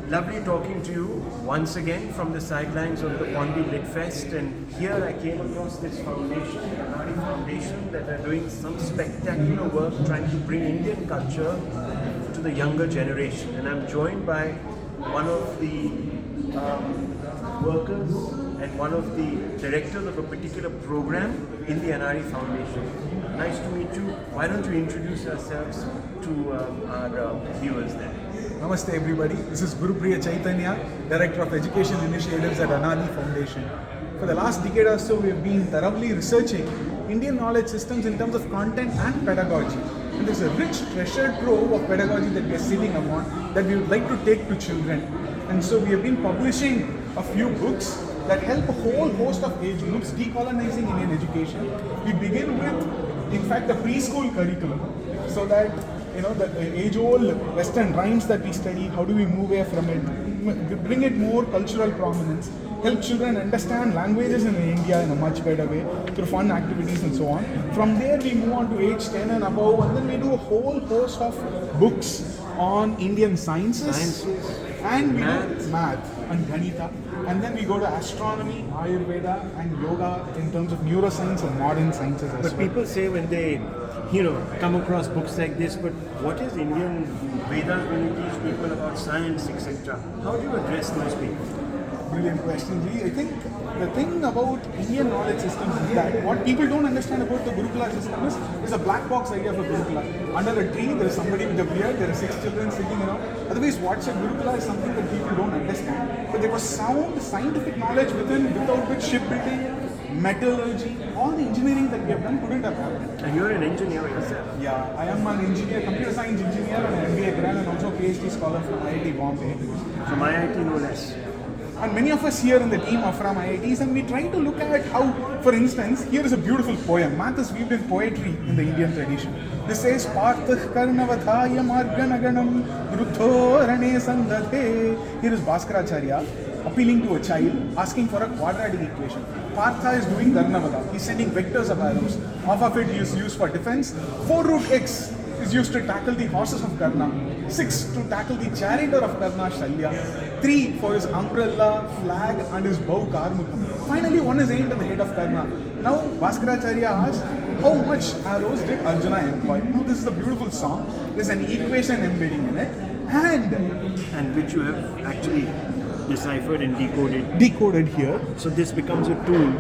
Lovely talking to you once again from the sidelines of the Pondi Lit Fest, and here I came across this foundation, the Anaadi Foundation, that are doing some spectacular work trying to bring Indian culture to the younger generation. And I'm joined by one of the workers and one of the directors of a particular program in the Anaadi Foundation. Nice to meet you. Why don't you introduce yourselves to our viewers there? Namaste everybody, this is Gurupriya Chaitanya, Director of Education Initiatives at Anaadi Foundation. For the last decade or so, we have been thoroughly researching Indian knowledge systems in terms of content and pedagogy. And there's a rich treasure trove of pedagogy that we are sitting upon that we would like to take to children. And so we have been publishing a few books that help a whole host of age groups decolonizing Indian education. We begin with, in fact, the preschool curriculum, so that the age-old Western rhymes that we study, how do we move away from it, bring it more cultural prominence, help children understand languages in India in a much better way through fun activities and so on. From there we move on to age 10 and above, and then we do a whole host of books on Indian sciences. And we do math and Ganita, and then we go to astronomy, Ayurveda and yoga in terms of neuroscience and modern sciences as well. But people say when they come across books like this, but what is Indian Vedas when you teach people about science, etc.? How do you address those people? Brilliant question, G. I think the thing about Indian knowledge systems is that what people don't understand about the Gurukula system is a black box idea of a Gurukula. Under a tree, there is somebody with a beard, there are 6 children sitting around. Otherwise, what's a Gurukula is something that people don't understand. But there was sound scientific knowledge without which shipbuilding, metallurgy, all the engineering that we have done couldn't have happened. And you're an engineer yourself? Yeah, I am an engineer, computer science engineer, and an MBA grad, and also a PhD scholar from IIT Bombay. From IIT no less. And many of us here in the team are from IITs, and we try to look at how, for instance, here is a beautiful poem. Math is weaved in poetry in the Indian tradition. This says, Parthah karnavathaya marganaganam ruddho rane sandhathe. Here is Bhaskaracharya appealing to a child, asking for a quadratic equation. Partha is doing Karnavada. He's sending vectors of arrows. Half of it is used for defense. 4 root x is used to tackle the horses of Karna. 6 to tackle the charioteer of Karna, Shalya. 3 for his umbrella, flag and his bow, Karmukham. Finally, 1 is aimed at the head of Karna. Now, Bhaskaracharya asks, how much arrows did Arjuna employ? Now, this is a beautiful song. There's an equation embedding in it. And which you have actually deciphered and decoded here. So this becomes a tool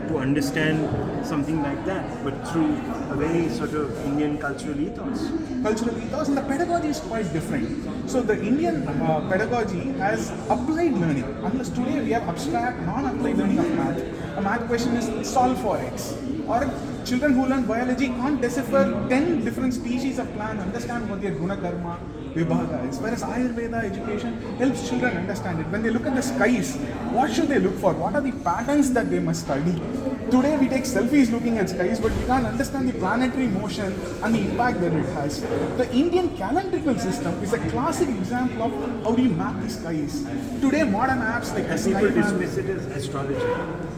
to understand something like that, but through a very sort of Indian cultural ethos. And the pedagogy is quite different. So the Indian pedagogy has applied learning. Unless today we have abstract, non-applied learning of math. A math question is solve for x. Or children who learn biology can't decipher 10 different species of plants, understand what their guna karma, vibhaga is. Whereas Ayurveda education helps children understand it. When they look at the skies, what should they look for? What are the patterns that they must study? Today we take selfies looking at skies, but we can't understand the planetary motion and the impact that it has. The Indian calendrical system is a classic example of how do you map the skies. Today modern apps like people dismiss it as astrology.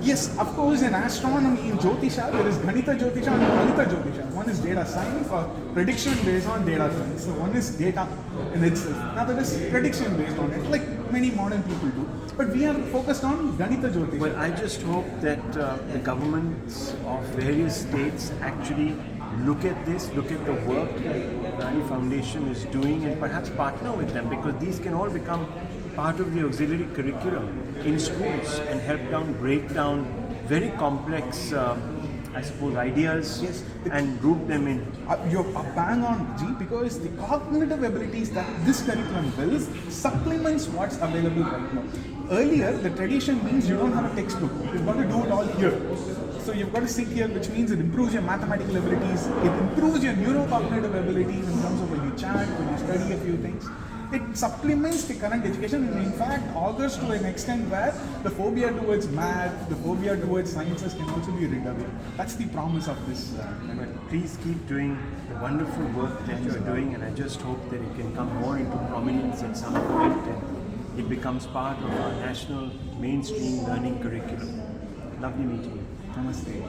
Yes, of course, in astronomy, in Jyotisha, there is Ganita Jyotisha and Kalita Jyotisha. One is data science or prediction based on data science. So one is data in itself. Now there is prediction based on it, like many modern people do. But we are focused on Ganita Jyotisha. Well, I just hope that the governments of various states actually look at this, look at the work that the Anaadi Foundation is doing, and perhaps partner with them, because these can all become part of the auxiliary curriculum in schools and help break down very complex ideas and group them in. You're bang on, G, because the cognitive abilities that this curriculum builds supplements what's available right now. Earlier, the tradition means you don't have a textbook. You've got to do it all here. So you've got to sit here, which means it improves your mathematical abilities, it improves your neurocognitive abilities in terms of when you chant, when you study a few things. It supplements the current education and in fact augurs to an extent where the phobia towards math, the phobia towards sciences can also be rid away. That's the promise of this. Please keep doing the wonderful work that you're doing, and I just hope that it can come more into prominence at some point and it becomes part of our national mainstream learning curriculum. Lovely meeting you. Namaste.